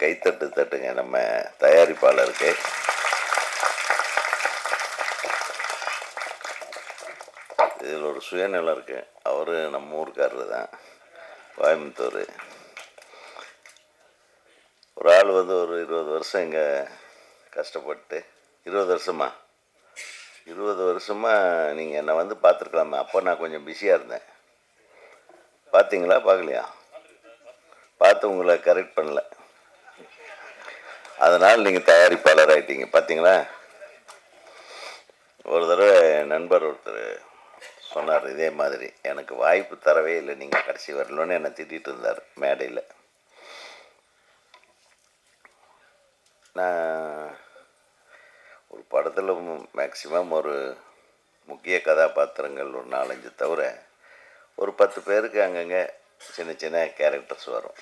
கைத்தட்டு தட்டுங்க நம்ம தயாரிப்பாளருக்கு. இதில் ஒரு சுயநலம் இருக்குது. அவர் நம்ம ஊருக்காரர் தான், கோயம்புத்தூர். ஒரு ஆள் வந்து ஒரு 20 வருஷம் இங்கே கஷ்டப்பட்டு 20 வருஷமாக நீங்கள் என்னை வந்து பார்த்துருக்கலாமே. அப்போ நான் கொஞ்சம் பிஸியாக இருந்தேன். பார்த்தீங்களா? பார்க்கலையா? பார்த்து உங்களை கரெக்ட் பண்ணல. அதனால் நீங்கள் தயாரிப்பாளர் ஆகிட்டீங்க. பார்த்தீங்களா? ஒரு தடவை என் நண்பர் ஒருத்தர் சொன்னார் இதே மாதிரி, எனக்கு வாய்ப்பு தரவே இல்லை, நீங்கள் கடைசி வரலன்னு என்னை திட்டிகிட்டு இருந்தார் மேடையில். நான் ஒரு படத்தில் மேக்சிமம் ஒரு முக்கிய கதாபாத்திரங்கள் ஒரு 4-5 தவிர ஒரு 10 பேருக்கு அங்கங்கே சின்ன சின்ன கேரக்டர்ஸ் வரும்.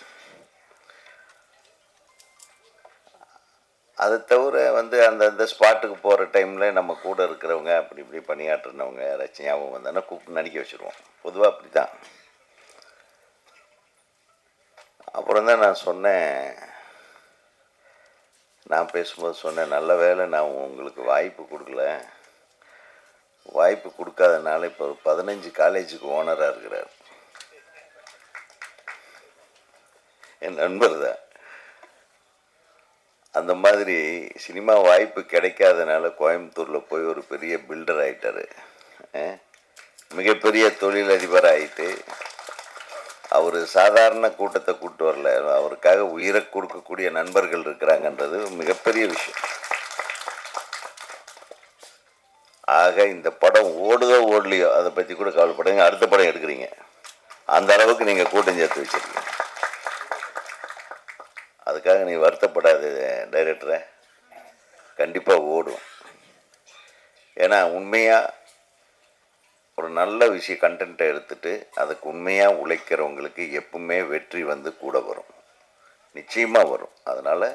அதை தவிர வந்து அந்தந்த ஸ்பாட்டுக்கு போகிற டைமில் நம்ம கூட இருக்கிறவங்க அப்படி இப்படி பணியாற்றினவங்க யாராச்சும் ஞாபகம் வந்தாங்கன்னா கூப்பிட்டு நடிக்க வச்சுருவோம். பொதுவாக அப்படி தான். அப்புறம் தான் நான் சொன்னேன், நான் பேசும்போது சொன்னேன், நல்ல வேளை நான் உங்களுக்கு வாய்ப்பு கொடுக்கல. வாய்ப்பு கொடுக்காதனால இப்போ 15 காலேஜுக்கு ஓனராக இருக்கிறார் என் நண்பர் தான். அந்த மாதிரி சினிமா வாய்ப்பு கிடைக்காதனால கோயம்புத்தூரில் போய் ஒரு பெரிய பில்டர் ஆகிட்டார், மிகப்பெரிய தொழிலதிபர் ஆகிட்டு. அவர் சாதாரண கூட்டத்தை கூப்பிட்டு வரல, அவருக்காக உயிரை கொடுக்கக்கூடிய நண்பர்கள் இருக்கிறாங்கன்றது மிகப்பெரிய விஷயம். ஆக இந்த படம் ஓடுதோ ஓடலையோ அதை பற்றி கூட கவலைப்படுங்க, அடுத்த படம் எடுக்கிறீங்க. அந்த அளவுக்கு நீங்கள் கூட்டம் சேர்த்து வச்சிருக்கீங்க. அதுக்காக நீ வருத்தப்படாது டைரக்டரை, கண்டிப்பாக ஓடும். ஏன்னா உண்மையாக ஒரு நல்ல விஷயம் கண்டென்ட்டை எடுத்துகிட்டு அதுக்கு உண்மையாக உழைக்கிறவங்களுக்கு எப்பவுமே வெற்றி வந்து கூட வரும், நிச்சயமாக வரும். அதனால்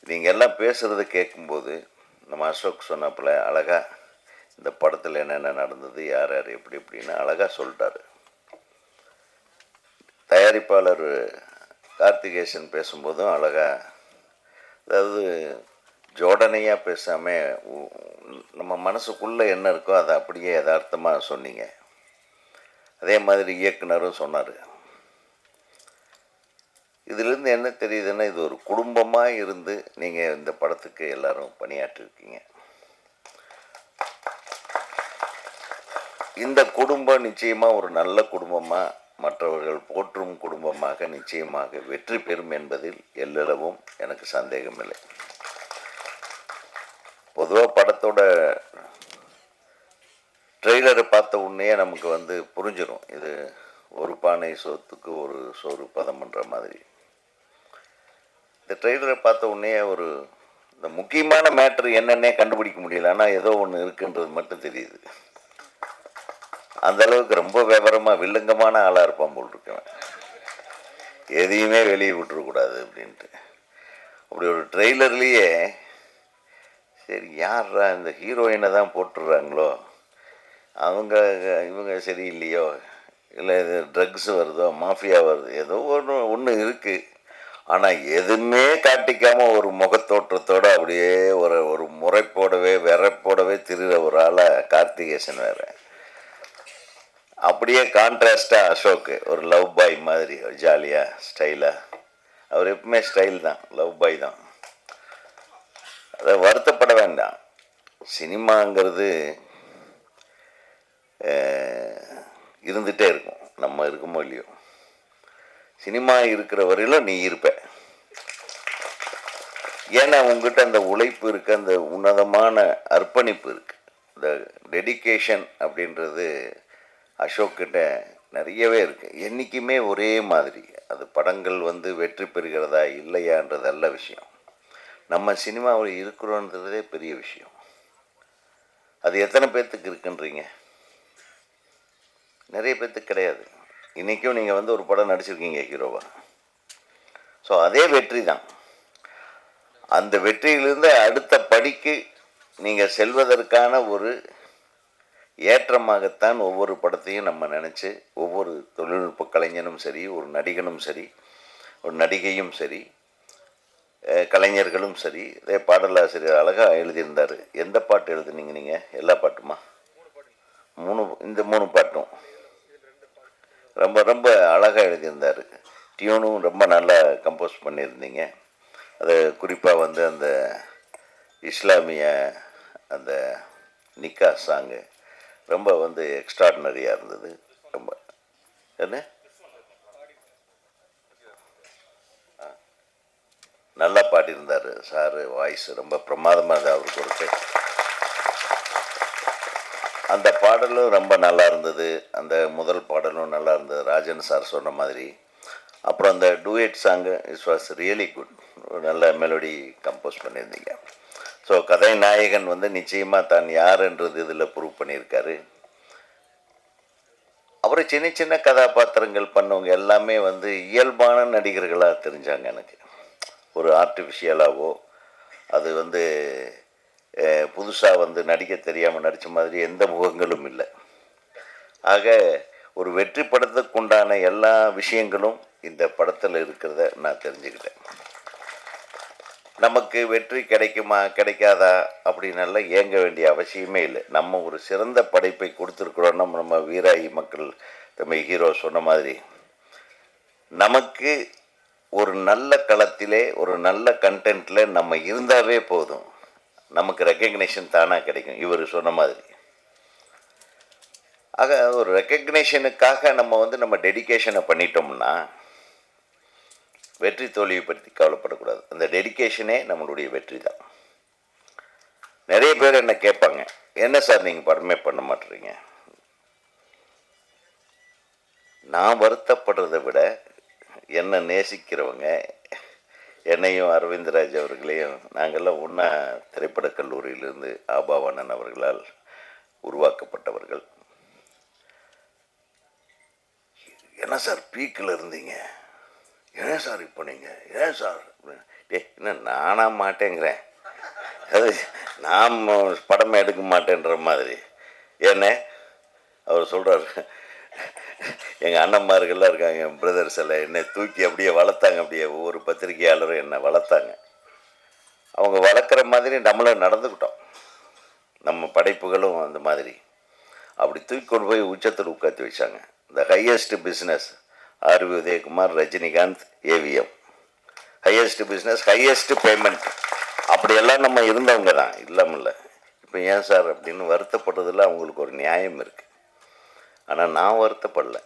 நீங்கள் எல்லாம் பேசுகிறத கேட்கும்போது நம்ம அசோக் சொன்னப்பில் அழகாக இந்த படத்தில் என்னென்ன நடந்தது, யார் யார் எப்படி எப்படின்னு அழகாக சொல்லிட்டாரு. தயாரிப்பாளர் கார்த்திகேசன் பேசும்போதும் அழகாக, அதாவது ஜோடனையாக பேசாமல் நம்ம மனசுக்குள்ளே என்ன இருக்கோ அதை அப்படியே யதார்த்தமாக சொன்னீங்க. அதே மாதிரி இயக்குனரும் சொன்னார். இதிலிருந்து என்ன தெரியுதுன்னா, இது ஒரு குடும்பமாக இருந்து நீங்கள் இந்த படத்துக்கு எல்லாரும் பணியாற்றிருக்கீங்க. இந்த குடும்பம் நிச்சயமாக ஒரு நல்ல குடும்பமாக, மற்றவர்கள் போற்றும் குடும்பமாக நிச்சயமாக வெற்றி பெறும் என்பதில் எல்லளவும் எனக்கு சந்தேகமில்லை. பொதுவாக படத்தோட ட்ரெய்லரை பார்த்த உடனே நமக்கு வந்து புரிஞ்சிடும், இது ஒரு பானை சோத்துக்கு ஒரு சோறு பதம்ன்ற மாதிரி. இந்த ட்ரெய்லரை பார்த்த உடனே ஒரு இந்த முக்கியமான மேட்ரு என்னன்னே கண்டுபிடிக்க முடியல, ஆனால் ஏதோ ஒன்று இருக்குன்றது மட்டும் தெரியுது. அந்த அளவுக்கு ரொம்ப விவரமாக வில்லங்கமான ஆளாக இருப்பான் போல் இருக்கவன், எதையுமே வெளியே விட்டுறக்கூடாது அப்படின்ட்டு. அப்படி ஒரு ட்ரெய்லர்லேயே சரி யாரா இந்த ஹீரோயினை தான் போட்டுடுறாங்களோ, இவங்க சரியில்லையோ, இல்லை இது ட்ரக்ஸ் வருதோ, மாஃபியா வருது, ஏதோ ஒன்று இருக்குது. ஆனால் எதுவுமே காட்டிக்காமல் ஒரு முகத்தோற்றத்தோடு அப்படியே ஒரு முறைப்போடவே வெறப்போடவே திரிகிற ஒரு ஆளாக கார்த்திகேசன் வேறு. அப்படியே கான்ட்ராஸ்டாக அசோக்கு ஒரு லவ் பாய் மாதிரி ஜாலியாக ஸ்டைலாக. அவர் எப்பவுமே ஸ்டைல் தான், லவ் பாய் தான். அதை வருத்தப்பட வேண்டாம். சினிமாங்கிறது இருந்துகிட்டே இருக்கும், நம்ம இருக்குமோ இல்லையோ. சினிமா இருக்கிற வரையிலும் நீ இருப்ப. ஏன்னா உங்ககிட்ட அந்த உழைப்பு இருக்குது, அந்த உன்னதமான அர்ப்பணிப்பு இருக்குது. இந்த டெடிக்கேஷன் அப்படின்றது அசோக்கிட்ட நிறையவே இருக்குது. என்றைக்குமே ஒரே மாதிரி. அது படங்கள் வந்து வெற்றி பெறுகிறதா இல்லையான்றது நல்ல விஷயம். நம்ம சினிமாவில் இருக்கிறோன்றதே பெரிய விஷயம். அது எத்தனை பேர்த்துக்கு இருக்குன்றீங்க? நிறைய பேர்த்துக்கு கிடையாது. இன்றைக்கும் நீங்கள் வந்து ஒரு படம் நடிச்சிருக்கீங்க ஹீரோவா, ஸோ அதே வெற்றி தான். அந்த வெற்றியிலிருந்து அடுத்த படிக்கு நீங்கள் செல்வதற்கான ஒரு ஏற்றமாகத்தான் ஒவ்வொரு படத்தையும் நம்ம நினச்சி, ஒவ்வொரு தொழில்நுட்ப கலைஞனும் சரி, ஒரு நடிகனும் சரி, ஒரு நடிகையும் சரி, கலைஞர்களும் சரி, இதே பாடலாசிரியர் அழகாக எழுதியிருந்தார். எந்த பாட்டு எழுதுனீங்க நீங்கள்? எல்லா பாட்டுமா? 3, இந்த 3 பாட்டும் ரொம்ப ரொம்ப அழகாக எழுதியிருந்தார். டியூனும் ரொம்ப நல்லா கம்போஸ் பண்ணியிருந்தீங்க. அது குறிப்பாக வந்து அந்த இஸ்லாமிய அந்த நிக்கா சாங்கு ரொம்ப வந்து எக்ஸ்ட்ராடினரியாக இருந்தது. ரொம்ப என்ன நல்லா பாடியிருந்தார் சார். வாய்ஸ் ரொம்ப பிரமாதமாக இருந்தது அவருக்கு கொடுத்து. அந்த பாடலும் ரொம்ப நல்லா இருந்தது. அந்த முதல் பாடலும் நல்லா இருந்தது, ராஜன் சார் சொன்ன மாதிரி. அப்புறம் அந்த duet song is was really good. நல்ல மெலோடி கம்போஸ் பண்ணியிருந்தீங்க. ஸோ கதை நாயகன் வந்து நிச்சயமாக தான் யாருன்றது இதில் ப்ரூவ் பண்ணியிருக்காரு. அப்புறம் சின்ன சின்ன கதாபாத்திரங்கள் பண்ணவங்க எல்லாமே வந்து இயல்பான நடிகர்களாக தெரிஞ்சாங்க எனக்கு. ஒரு ஆர்டிஃபிஷியலாகவோ அது வந்து புதுசாக வந்து நடிக்க தெரியாமல் நடித்த மாதிரி எந்த முகங்களும் இல்லை. ஆக ஒரு வெற்றி படத்துக்கு உண்டான எல்லா விஷயங்களும் இந்த படத்தில் இருக்கிறத நான் தெரிஞ்சுக்கிட்டேன். நமக்கு வெற்றி கிடைக்குமா கிடைக்காதா அப்படின்னெல்லாம் ஏங்க வேண்டிய அவசியமே இல்லை. நம்ம ஒரு சிறந்த படைப்பை கொடுத்துருக்குறோம். நம்ம வீராயி மக்கள் நம்ம ஹீரோ சொன்ன மாதிரி நமக்கு ஒரு நல்ல களத்திலே ஒரு நல்ல கண்டென்ட்டில் நம்ம இருந்தாவே போதும், நமக்கு ரெக்கக்னேஷன் தானாக கிடைக்கும். இவர் சொன்ன மாதிரி ஆக ஒரு ரெக்கக்னேஷனுக்காக நம்ம வந்து நம்ம டெடிக்கேஷனை பண்ணிட்டோம்னா வெற்றி தோல்வியை பற்றி கவலைப்படக்கூடாது. அந்த டெடிக்கேஷனே நம்மளுடைய வெற்றி தான். நிறைய பேர் என்ன கேட்பாங்க, என்ன சார் நீங்கள் படமே பண்ண மாட்டேறீங்க? நான் வருத்தப்படுறதை விட என்னை நேசிக்கிறவங்க, என்னையும் அரவிந்தராஜ் அவர்களையும் நாங்கள்லாம் ஒன்றா திரைப்படக் கல்லூரியிலிருந்து ஆபாவானன் அவர்களால் உருவாக்கப்பட்டவர்கள். என்ன சார் பீக்கில் இருந்தீங்க, ஏன் சார் இப்போ நீங்கள் ஏன் சார் இன்னும் நானாக மாட்டேங்கிறேன், அது நாம் படமே எடுக்க மாட்டேன்ற மாதிரி. ஏன்னே அவர் சொல்கிறார், எங்கள் அண்ணன்மார்கள்லாம் இருக்காங்க, என் பிரதர்ஸ் எல்லாம் என்னை தூக்கி அப்படியே வளர்த்தாங்க. அப்படியே ஒவ்வொரு பத்திரிகையாளரும் என்னை வளர்த்தாங்க. அவங்க வளர்க்குற மாதிரி நம்மளும் நடந்துக்கிட்டோம். நம்ம படைப்புகளும் அந்த மாதிரி அப்படி தூக்கி கொண்டு போய் உச்சத்தில் உட்காந்து வச்சாங்க. The highest business RV Udayakumar, Rajinikanth, AVM. Highest business, highest payment, அப்படியெல்லாம் நம்ம இருந்தவங்க தான், இல்லாமல் இல்லை. இப்போ ஏன் சார் அப்படின்னு வருத்தப்படுறதுல அவங்களுக்கு ஒரு நியாயம் இருக்குது. ஆனால் நான் வருத்தப்படலை,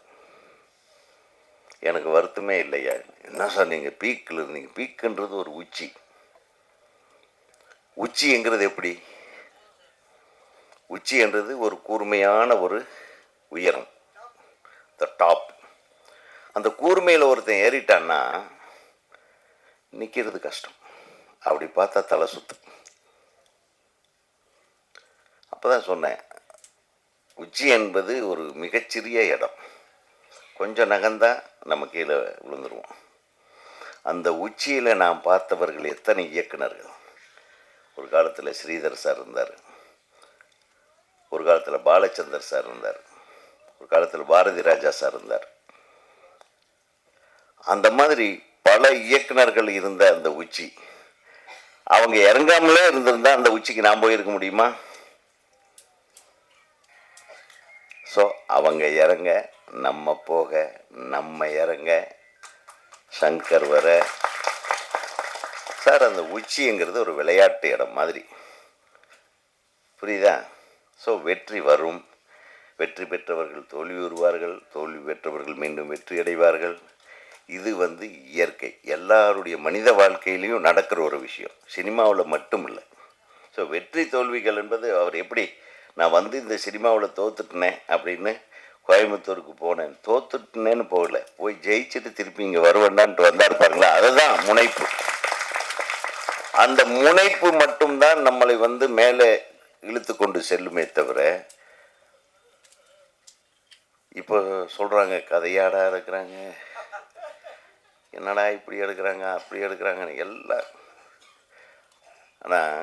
எனக்கு வருத்தமே இல்லையா. என்ன சார் நீங்கள் பீக்கில் இருந்தீங்க? பீக்குன்றது ஒரு உச்சி. உச்சிங்கிறது எப்படி? உச்சி என்றது ஒரு கூர்மையான ஒரு உயரம், த டாப். அந்த கூர்மையில் ஒருத்தன் ஏறிட்டான்னா நிற்கிறது கஷ்டம். அப்படி பார்த்தா தலை சுத்தம். அப்போ தான் சொன்னேன், உச்சி என்பது ஒரு மிகச்சிறிய இடம், கொஞ்சம் நகர்ந்தால் நம்ம கீழே விழுந்துருவோம். அந்த உச்சியில் நான் பார்த்தவர்கள் எத்தனை இயக்குனர்கள். ஒரு காலத்தில் ஸ்ரீதர் சார் இருந்தார், ஒரு காலத்தில் பாலச்சந்தர் சார் இருந்தார், ஒரு காலத்தில் பாரதி ராஜா சார் இருந்தார். அந்த மாதிரி பல இயக்குனர்கள் இருந்த அந்த உச்சி, அவங்க இறங்காமலே இருந்திருந்தா அந்த உச்சிக்கு நான் போயிருக்க முடியுமா? ஸோ அவங்க இறங்க, நம்ம போக, நம்ம இறங்க, சங்கர் வர. சார் அந்த உச்சிங்கிறது ஒரு விளையாட்டு இடம் மாதிரி, புரியுதா? ஸோ வெற்றி வரும், வெற்றி பெற்றவர்கள் தோல்வி வருவார்கள், தோல்வி பெற்றவர்கள் மீண்டும் வெற்றி அடைவார்கள். இது வந்து இயற்கை, எல்லாருடைய மனித வாழ்க்கையிலையும் நடக்கிற ஒரு விஷயம், சினிமாவில் மட்டும் இல்லை. ஸோ வெற்றி தோல்விகள் என்பது, அவர் எப்படி நான் வந்து இந்த சினிமாவில் தோத்துட்டினேன் அப்படின்னு கோயம்புத்தூருக்கு போனேன், தோத்துட்டினேன்னு போகல, போய் ஜெயிச்சுட்டு திருப்பி இங்கே வருவேண்டான்ட்டு வந்தார் பாருங்களா, அதுதான் முனைப்பு. அந்த முனைப்பு மட்டும்தான் நம்மளை வந்து மேலே இழுத்து கொண்டு செல்லுமே தவிர, இப்போ சொல்கிறாங்க கதையாடா இருக்கிறாங்க, என்னடா இப்படி எடுக்கிறாங்க அப்படி எடுக்கிறாங்கன்னு எல்லாம். ஆனால்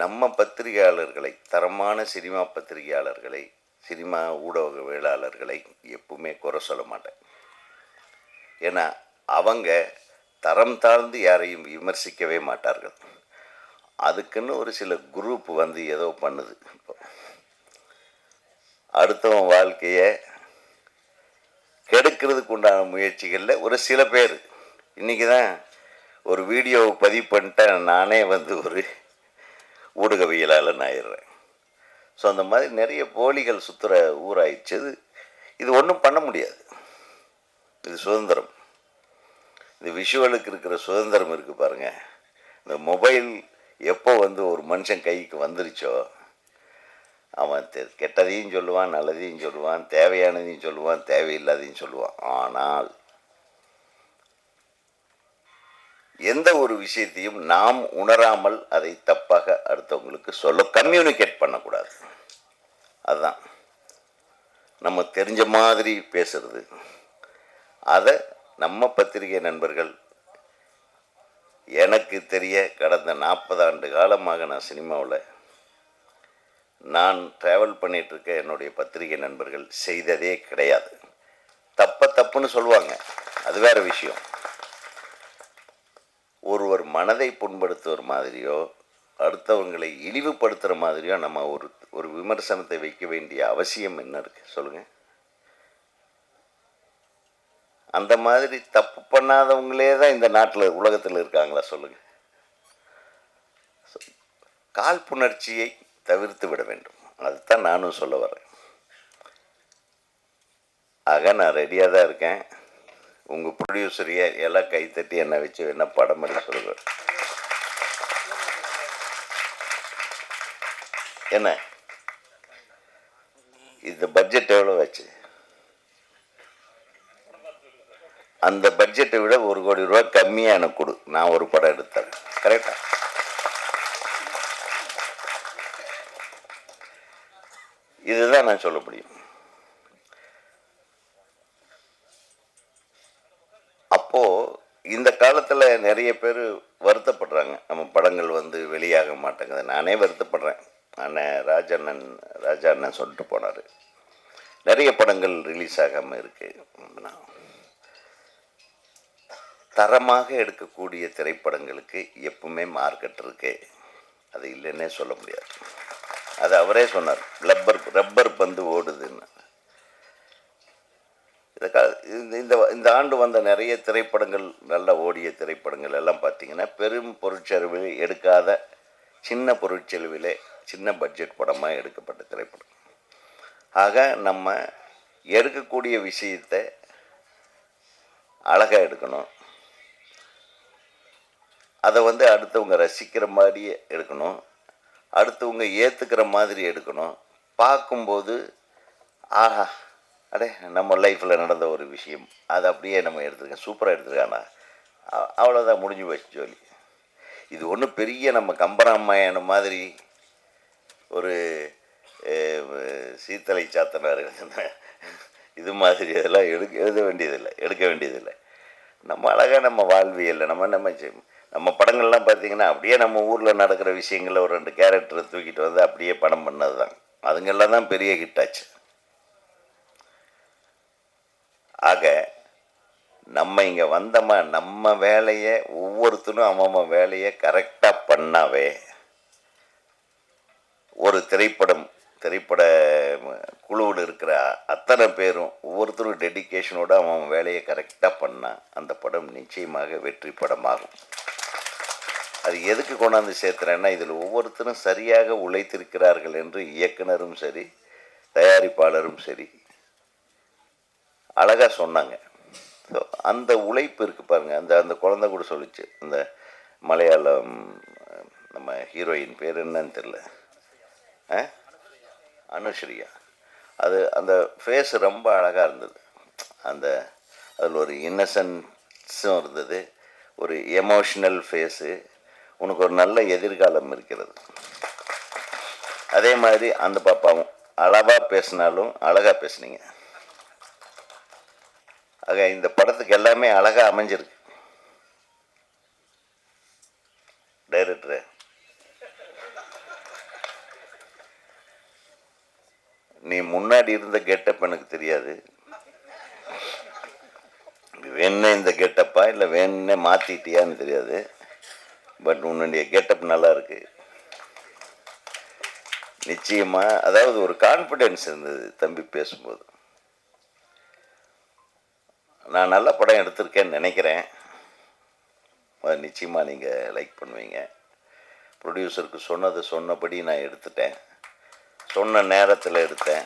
நம்ம பத்திரிகையாளர்களை, தரமான சினிமா பத்திரிகையாளர்களை, சினிமா ஊடகவியலாளர்களை எப்பவுமே குறை சொல்ல மாட்டேன். ஏன்னா அவங்க தரம் தாழ்ந்து யாரையும் விமர்சிக்கவே மாட்டார்கள். அதுக்குன்னு ஒரு சில குரூப் வந்து ஏதோ பண்ணுது. இப்போ அடுத்தவன் வாழ்க்கையை கெடுக்கிறதுக்கு உண்டான முயற்சிகளில் ஒரு சில பேர், இன்றைக்கி தான் ஒரு வீடியோவை பதிவு பண்ணிட்டேன், நானே வந்து ஒரு ஊடகவியலாளன் ஆயிடுறேன். ஸோ அந்த மாதிரி நிறைய போலிகள் சுற்றுற ஊராயிடுச்சு. இது ஒன்றும் பண்ண முடியாது. இது சுதந்திரம். இந்த விஷுவலுக்கு இருக்கிற சுதந்திரம் இருக்குது பாருங்கள். இந்த மொபைல் எப்போ வந்து ஒரு மனுஷன் கைக்கு வந்துருச்சோ, அவன் கெட்டதையும் சொல்லுவான், நல்லதையும் சொல்லுவான், தேவையானதையும் சொல்லுவான், தேவையில்லாதையும் சொல்லுவான். ஆனால் எந்த ஒரு விஷயத்தையும் நாம் உணராமல் அதை தப்பாக அடுத்தவங்களுக்கு கம்யூனிகேட் பண்ணக்கூடாது. அதுதான் நம்ம தெரிஞ்ச மாதிரி பேசுறது. அதை நம்ம பத்திரிகை நண்பர்கள், எனக்கு தெரிய கடந்த 40 ஆண்டு காலமாக நான் சினிமாவில் நான் ட்ராவல் பண்ணிகிட்ருக்க என்னுடைய பத்திரிகை நண்பர்கள் செய்ததே கிடையாது. தப்புன்னு சொல்லுவாங்க, அது வேறு விஷயம். ஒருவர் மனதை புண்படுத்துகிற மாதிரியோ அடுத்தவங்களை இழிவுபடுத்துகிற மாதிரியோ நம்ம ஒரு விமர்சனத்தை வைக்க வேண்டிய அவசியம் என்ன இருக்குது சொல்லுங்கள்? அந்த மாதிரி தப்பு பண்ணாதவங்களே தான் இந்த நாட்டில் உலகத்தில் இருக்காங்களா சொல்லுங்கள்? காழ்ப்புணர்ச்சியை தவிர்த்து விட வேண்டும். அதுதான் நானும் சொல்ல வரேன். ஆக நான் ரெடியாக தான் இருக்கேன். உங்கள் ப்ரொடியூசரையே எல்லாம் கைத்தட்டி என்னை வச்சு என்ன படம் பண்ணி சொல்லுவேன். என்ன இந்த பட்ஜெட் எவ்வளோ வச்சு? அந்த பட்ஜெட்டை விட 1 கோடி ரூபா கம்மியாக எனக்கு கொடு, நான் ஒரு படம் எடுத்தேன். கரெக்டா? இதுதான் நான் சொல்ல முடியும். அப்போது இந்த காலத்தில் நிறைய பேர் வருத்தப்படுறாங்க, நம்ம படங்கள் வந்து வெளியாக மாட்டேங்குது. நானே வருத்தப்படுறேன். ராஜா அண்ணன் சொல்லிட்டு போனார், நிறைய படங்கள் ரிலீஸ் ஆகாமல் இருக்குது. தரமாக எடுக்கக்கூடிய திரைப்படங்களுக்கு எப்பவுமே மார்க்கெட் இருக்கு, அது இல்லைன்னே சொல்ல முடியாது. அது அவரே சொன்னார், ரப்பர் பந்து ஓடுதுன்னு. இந்த ஆண்டு வந்த நிறைய திரைப்படங்கள், நல்ல ஓடிய திரைப்படங்கள் எல்லாம் பார்த்தீங்கன்னா பெரும் பொருட்செலவில் எடுக்காத சின்ன பொருட்செலவிலே சின்ன பட்ஜெட் படமாக எடுக்கப்பட்ட திரைப்படம். ஆக நம்ம எடுக்கக்கூடிய விஷயத்தை அழகாக எடுக்கணும், அதை வந்து அடுத்தவங்க ரசிக்கிற மாதிரியே எடுக்கணும், அடுத்தவங்க ஏற்றுக்கிற மாதிரி எடுக்கணும். பார்க்கும்போது ஆஹா, அடே நம்ம லைஃப்பில் நடந்த ஒரு விஷயம், அதை அப்படியே நம்ம எடுத்துருக்கேன், சூப்பராக எடுத்துருக்கானா, அவ்வளோதான், முடிஞ்சு போச்சு ஜோலி. இது ஒன்றும் பெரிய நம்ம கம்பராமாயணம் மாதிரி ஒரு சீத்தலை சாத்தனார் இது மாதிரி அதெல்லாம் எடுக்க வேண்டியதில்லை. நம்ம அழகாக நம்ம வாழ்வியல்ல நம்ம படங்கள்லாம் பார்த்திங்கன்னா அப்படியே நம்ம ஊரில் நடக்கிற விஷயங்களில் ஒரு 2 கேரக்டரை தூக்கிட்டு வந்து அப்படியே படம் பண்ணது தான். அதுங்கெல்லாம் தான் பெரிய ஹிட் ஆச்சு. ஆக நம்ம இங்கே வந்தோமா, நம்ம வேலையை ஒவ்வொருத்தரும் அவன் வேலையை கரெக்டாக பண்ணாவே ஒரு திரைப்பட குழுவில் இருக்கிற அத்தனை பேரும் ஒவ்வொருத்தரும் டெடிக்கேஷனோடு அவன் வேலையை கரெக்டாக பண்ணால் அந்த படம் நிச்சயமாக வெற்றி படமாகும். அது எதுக்கு கொண்டாந்து சேர்த்துறேன்னா, இதில் ஒவ்வொருத்தரும் சரியாக உழைத்திருக்கிறார்கள் என்று இயக்குனரும் சரி தயாரிப்பாளரும் சரி அழகாக சொன்னாங்க. ஸோ அந்த உழைப்பு இருக்குது பாருங்கள். அந்த குழந்தை கூட சொல்லிச்சு, இந்த மலையாளம் நம்ம ஹீரோயின் பேர் என்னன்னு தெரில, அனுஸ்ரீயா. அந்த ஃபேஸ் ரொம்ப அழகாக இருந்தது. அதில் ஒரு இன்னசென்ஸும் இருந்தது, ஒரு எமோஷ்னல் ஃபேஸு. உனக்கு ஒரு நல்ல எதிர்காலம் இருக்கிறது. அதே மாதிரி அந்த பாப்பாவும் அளவாக பேசினாலும் அழகாக பேசுனீங்க. ஆக இந்த படத்துக்கு எல்லாமே அழகாக அமைஞ்சிருக்கு. டைரக்டரு, நீ முன்னாடி இருந்த கெட்டப் எனக்கு தெரியாது, வேணுன்னே இந்த கெட்டப்பா இல்லை வேணுன்னே மாற்றிட்டியான்னு தெரியாது. பட் உன்னுடைய கெட்டப் நல்லா இருக்கு. நிச்சயமாக அதாவது ஒரு கான்ஃபிடென்ஸ் இருந்தது தம்பி பேசும்போது. நான் நல்ல படம் எடுத்திருக்கேன்னு நினைக்கிறேன். அது நிச்சயமாக நீங்கள் லைக் பண்ணுவீங்க. ப்ரொடியூசருக்கு சொன்னபடி நான் எடுத்துட்டேன். சொன்ன நேரத்தில் எடுத்தேன்.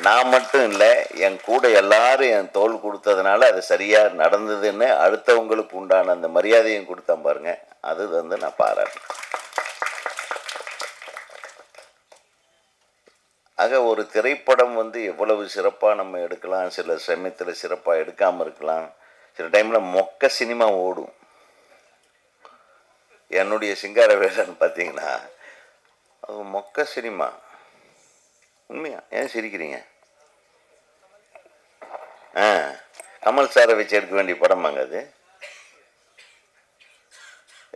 நான் மட்டும் இல்லை, என் கூட எல்லாரும் என் தோள் கொடுத்ததுனால அது சரியாக நடந்ததுன்னு அடுத்தவங்களுக்கு உண்டான அந்த மரியாதையும் கொடுத்தேன் பாருங்க. அது வந்து நான் பாராட்டேன். ஆக ஒரு திரைப்படம் வந்து எவ்வளவு சிறப்பாக நம்ம எடுக்கலாம், சில சமயத்தில் சிறப்பாக எடுக்காமல் இருக்கலாம், சில டைமில் மொக்க சினிமா ஓடும். என்னுடைய சிங்கார வேலன்னு பார்த்தீங்கன்னா அது மொக்க சினிமா. உண்மையா? ஏன் சிரிக்கிறீங்க? கமல் சாரை வச்சு எடுக்க வேண்டிய படமாங்க அது.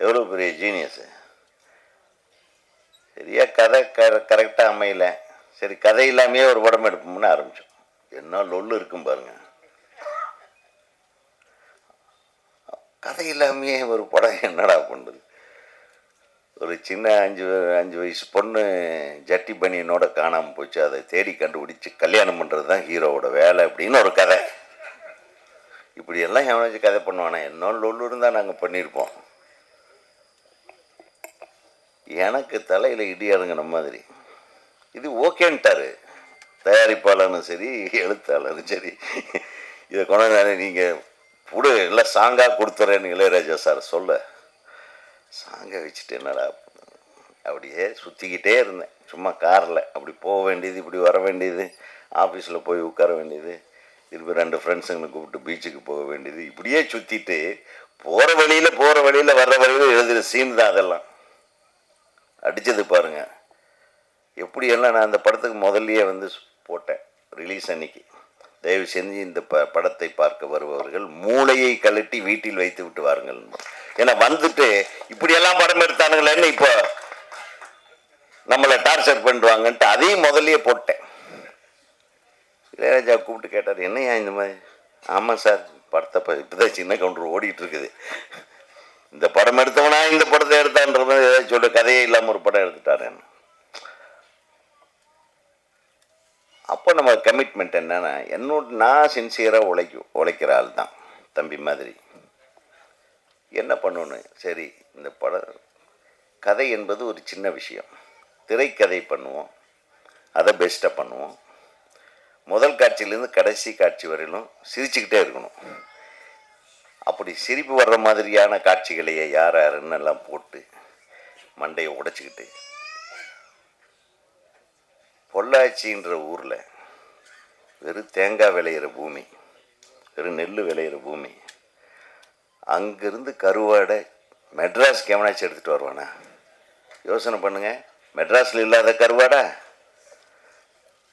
எவ்வளோ பெரிய ஜீனியஸு. சரியா கதை கரெக்டாக அமையல. சரி கதை இல்லாமையே ஒரு படம் எடுப்போம்னு ஆரம்பித்தோம். என்ன லொல்லு இருக்கும் பாருங்க. கதை இல்லாமையே ஒரு படம் என்னடா பண்ணுறது? ஒரு சின்ன அஞ்சு வயசு பொண்ணு ஜட்டி பனியனோட காணாமல் போச்சு, அதை தேடி கண்டுபிடிச்சி கல்யாணம் பண்ணுறது தான் ஹீரோவோட வேலை அப்படின்னு ஒரு கதை. இப்படியெல்லாம் எவனாச்சும் கதை பண்ணுவானே? இன்னொன்று லொல்லு இருந்தால் நாங்கள் பண்ணியிருப்போம். எனக்கு தலையில் இடி இறங்கின மாதிரி. இது ஓகேன்ட்டாரு தயாரிப்பாளரும் சரி எழுத்தாளரும் சரி. இதை கொண்டாந்து நீங்கள் புடு எல்லாம் சாங்காக கொடுத்துறேன்னு இளையராஜா சார் சொல்ல, சாங்கை வச்சுட்டு என்னடா அப்படியே சுற்றிக்கிட்டே இருந்தேன். சும்மா காரில் அப்படி போக வேண்டியது, இப்படி வர வேண்டியது, ஆஃபீஸில் போய் உட்கார வேண்டியது, திருப்பி 2 ஃப்ரெண்ட்ஸுங்களை கூப்பிட்டு பீச்சுக்கு போக வேண்டியது, இப்படியே சுற்றிட்டு போகிற வழியில் வர்ற வழியில் எழுதுகிற சீன் தான் அதெல்லாம். அடித்தது பாருங்க எப்படியெல்லாம். நான் அந்த படத்துக்கு முதல்லையே வந்து போட்டேன் ரிலீஸ் அன்னைக்கு, தயவு செஞ்சு இந்த படத்தை பார்க்க வருபவர்கள் மூளையை கழட்டி வீட்டில் வைத்து விட்டு வாருங்கள். ஏன்னா வந்துட்டு இப்படியெல்லாம் படம் எடுத்தானுங்களேன்னு இப்போ நம்மளை டார்ச்சர் பண்ணுவாங்கன்ட்டு அதையும் முதல்லையே போட்டேன். இளையராஜா கூப்பிட்டு கேட்டார், என்னையா இந்த மாதிரி? ஆமாம் சார், படத்தை இப்போதான் சின்ன கவுண்டர் ஓடிட்டு இருக்குது, இந்த படம் எடுத்தவனா இந்த படத்தை எடுத்தான்ற மாதிரி ஏதாச்சும் சொல்ல, கதையே இல்லாமல் ஒரு படம் எடுத்துட்டாரேன்னு. அப்போ நம்ம கமிட்மெண்ட் என்னன்னா, நான் சின்சியராக உழைக்கிற ஆள் தான் தம்பி மாதிரி. என்ன பண்ணணும்? சரி இந்த கதை என்பது ஒரு சின்ன விஷயம். திரைக்கதை பண்ணுவோம், அதை பெஸ்ட்டாக பண்ணுவோம். முதல் காட்சியிலேருந்து கடைசி காட்சி வரையிலும் சிரிச்சுக்கிட்டே இருக்கணும். அப்படி சிரிப்பு வர்ற மாதிரியான காட்சிகளையே யாருன்னு எல்லாம் போட்டு மண்டையை உடைச்சிக்கிட்டு, பொள்ளாச்சின்ற ஊரில் வெறும் தேங்காய் விளையிற பூமி, வெறும் நெல் விளையிற பூமி, அங்கேருந்து கருவாடை மெட்ராஸ் கேமனாச்சு எடுத்துகிட்டு வருவானா? யோசனை பண்ணுங்க. மெட்ராஸில் இல்லாத கருவாடா?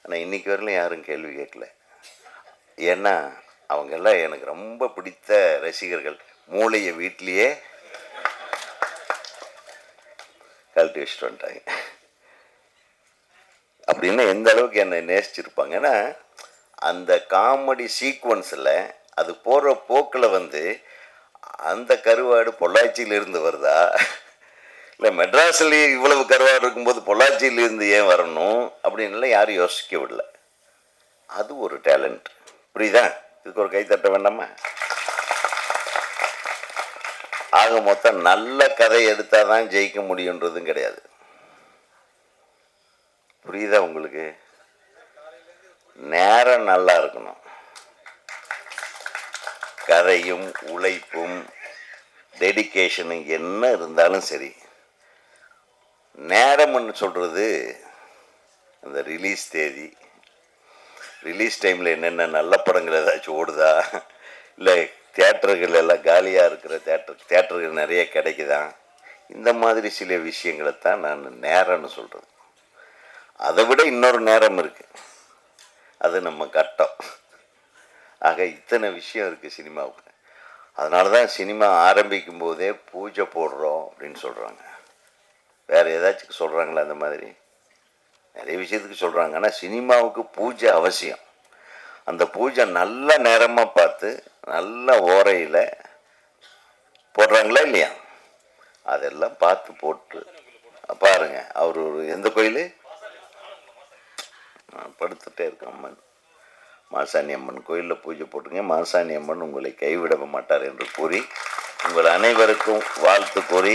ஆனால் இன்றைக்கி வரலையும் யாரும் கேள்வி கேட்கல. ஏன்னா அவங்கெல்லாம் எனக்கு ரொம்ப பிடித்த ரசிகர்கள். மூளையை வீட்லேயே கழட்டி வச்சுட்டு வந்துட்டாங்க. அப்படின்னு எந்த அளவுக்கு என்னை நேசிச்சிருப்பாங்க. ஏன்னா அந்த காமெடி சீக்வன்ஸில் அது போகிற போக்கில் வந்து அந்த கருவாடு பொள்ளாச்சியிலிருந்து வருதா, இல்லை மெட்ராஸ்லேயே இவ்வளவு கருவாடு இருக்கும்போது பொள்ளாச்சியிலிருந்து ஏன் வரணும் அப்படின்லாம் யாரும் யோசிக்க விடல. அது ஒரு டேலண்ட். புரியுதா? இதுக்கு ஒரு கைத்தட்ட வேண்டாமா? ஆக மொத்தம் நல்ல கதை எடுத்தால் தான் ஜெயிக்க முடியுன்றதும் கிடையாது. புரியுதா உங்களுக்கு? நேரம் நல்லா இருக்கணும். கதையும் உழைப்பும் டெடிக்கேஷனும் என்ன இருந்தாலும் சரி, நேரம்னு சொல்கிறது அந்த ரிலீஸ் தேதி, ரிலீஸ் டைமில் என்னென்ன நல்ல படங்கள் ஏதாச்சும் ஓடுதா, இல்லை தியேட்டர்கள் எல்லாம் காலியாக இருக்கிற தியேட்டர்கள் நிறைய கிடைக்குதான், இந்த மாதிரி சில விஷயங்களை தான் நான் நேரம்னு சொல்கிறது. அதை விட இன்னொரு நேரம் இருக்குது, அது நம்ம கட்டம். ஆக இத்தனை விஷயம் இருக்குது சினிமாவுக்கு. அதனால தான் சினிமா ஆரம்பிக்கும் போதே பூஜை போடுறோம் அப்படின்னு சொல்கிறாங்க. வேறு ஏதாச்சும் சொல்கிறாங்களா? அந்த மாதிரி நிறைய விஷயத்துக்கு சொல்கிறாங்க. ஆனால் சினிமாவுக்கு பூஜை அவசியம். அந்த பூஜை நல்ல நேரமாக பார்த்து நல்ல ஓரையில் போடுறாங்களா இல்லையா, அதெல்லாம் பார்த்து போட்டு பாருங்க. அவர் ஒரு எந்த கோயில் படுத்துட்டே இருக்க அம்மன், மாசாணி அம்மன் கோயிலில் பூஜை போட்டுங்க. மாசாணி அம்மன் உங்களை கைவிட மாட்டார் என்று கூறி உங்கள் அனைவருக்கும் வாழ்த்து கூறி